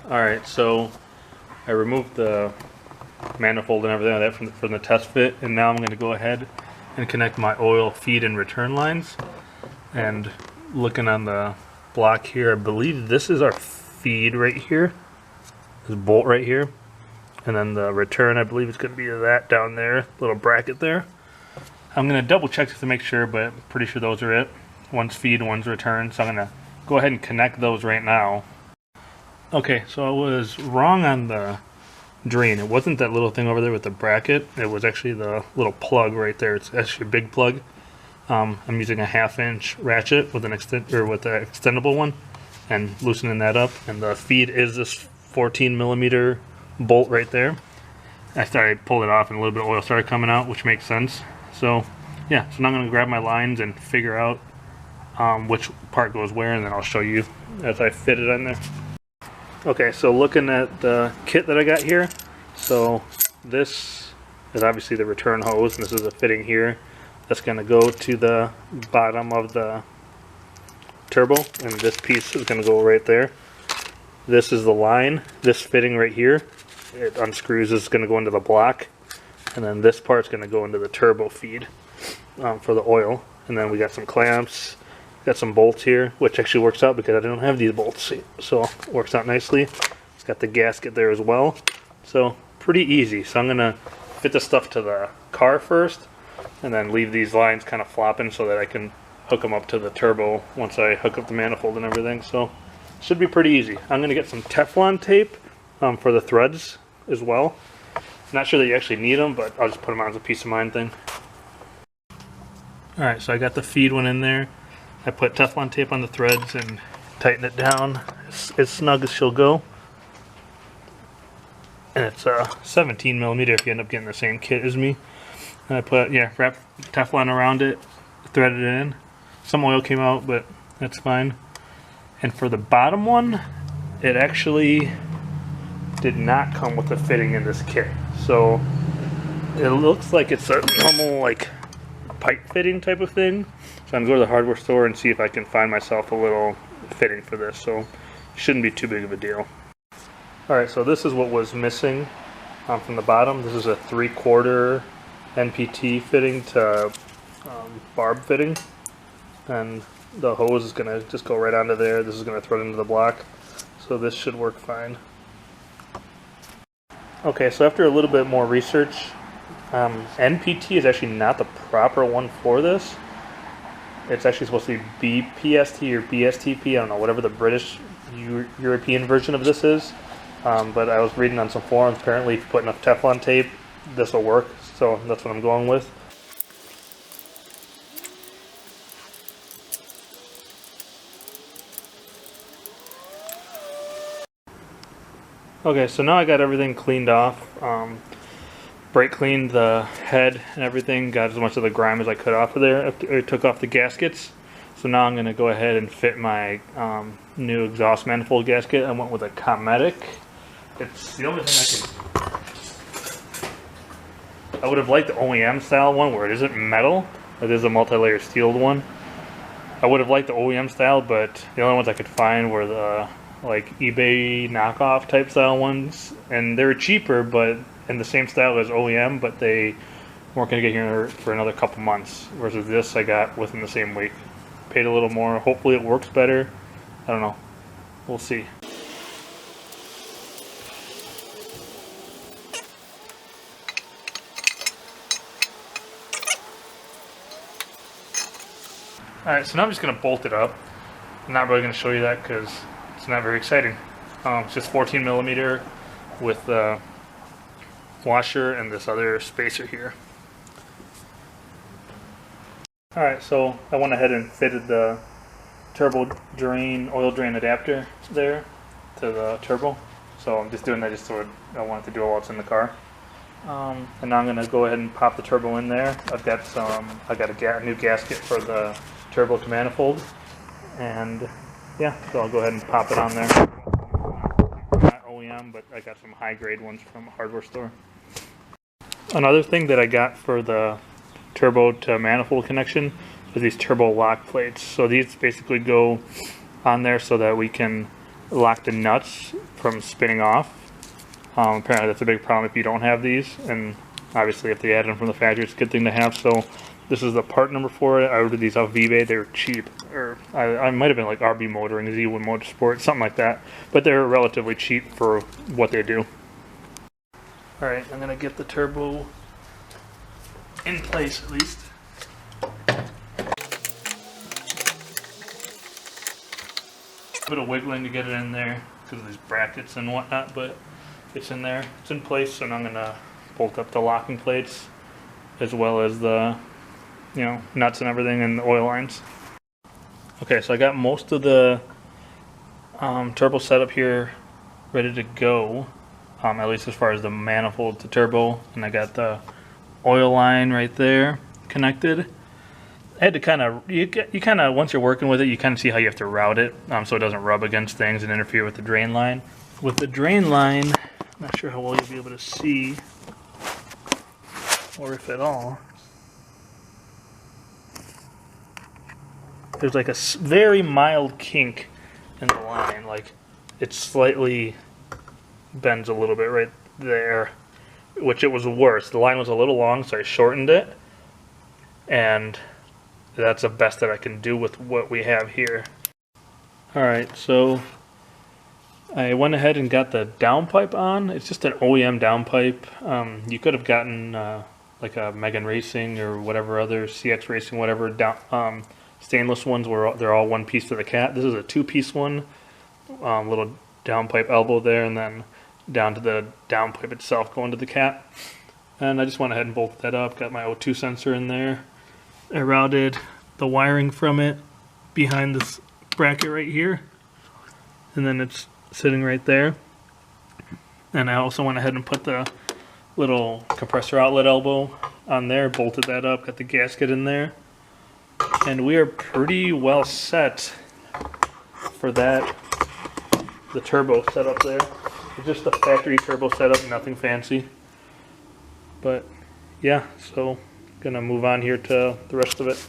Alright, so I removed the manifold and everything like that from the test fit, and now I'm going to go ahead and connect my oil feed and return lines. And looking on the block here, I believe this is our feed right here, this bolt right here, and then the return I believe is going to be that down there, little bracket there. I'm going to double check just to make sure, but I'm pretty sure those are it. One's feed, one's return, so I'm going to go ahead and connect those right now. Okay, so I was wrong on the drain. It wasn't that little thing over there with the bracket. It was actually the little plug right there. It's actually a big plug. I'm using a 1/2-inch ratchet with an extendable one and loosening that up. And the feed is this 14mm bolt right there. I pulled it off and a little bit of oil started coming out, which makes sense. So yeah, so now I'm going to grab my lines and figure out which part goes where, and then I'll show you as I fit it in there. Okay, so looking at the kit that I got here, so this is obviously the return hose, and this is a fitting here that's going to go to the bottom of the turbo, and this piece is going to go right there. This is the line. This fitting right here, it unscrews, is going to go into the block, and then this part's going to go into the turbo feed for the oil. And then we got some clamps, got some bolts here, which actually works out because I don't have these bolts, so it works out nicely. It's got the gasket there as well, so pretty easy. So I'm going to fit the stuff to the car first, and then leave these lines kind of flopping so that I can hook them up to the turbo once I hook up the manifold and everything. So should be pretty easy. I'm going to get some Teflon tape for the threads as well. Not sure that you actually need them, but I'll just put them on as a peace of mind thing. Alright, so I got the feed one in there. I put Teflon tape on the threads and tighten it down as snug as she'll go. And it's 17mm if you end up getting the same kit as me. And I put, wrap Teflon around it, threaded it in. Some oil came out, but that's fine. And for the bottom one, it actually did not come with the fitting in this kit. So it looks like it's a normal like pipe fitting type of thing. So I'm going to go to the hardware store and see if I can find myself a little fitting for this. So it shouldn't be too big of a deal. Alright, so this is what was missing from the bottom. This is a 3/4 NPT fitting to barb fitting. And the hose is going to just go right onto there. This is going to thread into the block. So this should work fine. Okay, so after a little bit more research, NPT is actually not the proper one for this. It's actually supposed to be BPST or BSTP, I don't know, whatever the British European version of this is. But I was reading on some forums, apparently if you put enough Teflon tape, this will work. So that's what I'm going with. Okay, so now I got everything cleaned off. Brake cleaned the head and everything, got as much of the grime as I could off of there. I took off the gaskets. So now I'm going to go ahead and fit my new exhaust manifold gasket. I went with a Cometic. It's the only thing I would have liked the OEM style one where it isn't metal. It is a multi-layer steeled one. I would have liked the OEM style, but the only ones I could find were the like eBay knockoff type style ones, and they were cheaper but in the same style as OEM, but they weren't going to get here for another couple months, whereas this I got within the same week. Paid a little more. Hopefully it works better. I don't know, we'll see. Alright, so now I'm just going to bolt it up. I'm not really going to show you that because it's not very exciting. It's just 14mm with the washer and this other spacer here. Alright, so I went ahead and fitted the turbo drain, oil drain adapter there to the turbo. So I'm just doing that just so I wanted to do it while it's in the car. And now I'm going to go ahead and pop the turbo in there. I got a new gasket for the turbo to manifold. And yeah, so I'll go ahead and pop it on there. Not OEM, but I got some high grade ones from a hardware store. Another thing that I got for the turbo to manifold connection is these turbo lock plates. So these basically go on there so that we can lock the nuts from spinning off. Apparently that's a big problem if you don't have these, and obviously if they add them from the factory, it's a good thing to have. So this is the part number for it. I ordered these off eBay. They were cheap, or I might have been like RB Motor and Z1 Motorsport, something like that, but they're relatively cheap for what they do. Alright, I'm gonna get the turbo in place at least. A bit of wiggling to get it in there because of these brackets and whatnot, but it's in there, it's in place. So now I'm gonna bolt up the locking plates as well as the, you know, nuts and everything and the oil lines. Okay, so I got most of the turbo setup here ready to go, at least as far as the manifold to turbo, and I got the oil line right there connected. I had to kind of, you kind of, once you're working with it, you kind of see how you have to route it so it doesn't rub against things and interfere with the drain line. With the drain line, I'm not sure how well you'll be able to see, or if at all. There's like a very mild kink in the line, like it slightly bends a little bit right there, which it was worse. The line was a little long, so I shortened it, and that's the best that I can do with what we have here. Alright, so I went ahead and got the downpipe on. It's just an OEM downpipe. You could have gotten like a Megan Racing or whatever other, CX Racing, whatever, stainless ones where they're all one piece to the cat. This is a two-piece one, little downpipe elbow there, and then down to the downpipe itself going to the cat. And I just went ahead and bolted that up, got my O2 sensor in there. I routed the wiring from it behind this bracket right here, and then it's sitting right there. And I also went ahead and put the little compressor outlet elbow on there, bolted that up, got the gasket in there, and we are pretty well set for that. The turbo setup there, it's just the factory turbo setup, nothing fancy. But yeah, so gonna move on here to the rest of it.